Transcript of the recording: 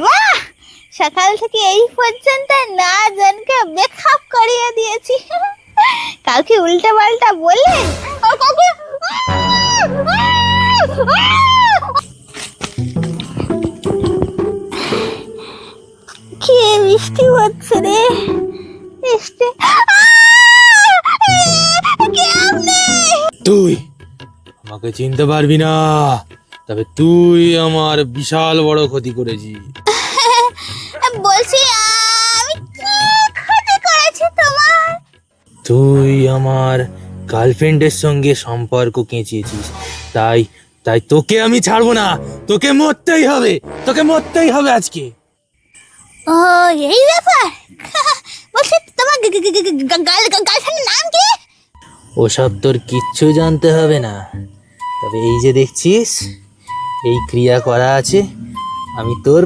বাহ, সকাল থেকে এই পর্যন্ত না জনকে বেকআপ করিয়ে দিয়েছি। কাউকে উল্টা পাল্টা বললেন? কি বৃষ্টি হচ্ছে রে, বৃষ্টি। তুই আমাকে চিনতে পারবি না, তবে তুই আমার বিশাল বড় ক্ষতি করেছিস। বলছি আমি কি ক্ষতি করেছি তোমার? তুই আমার গার্লফ্রেন্ডের সঙ্গে সম্পর্ক কেঁচিয়েছিস, তাই তাই তোকে আমি ছাড়বো না। তোকে মরতেই হবে, তোকে মরতেই হবে আজকে। ও এই ব্যাপার। বলছি তোমার গার্লফ্রেন্ডের নাম কি? ওসব তোর কিচ্ছু জানতে হবে না, তবে এই যে দেখছিস এই ক্রিয়া করা আছে, আমি তোর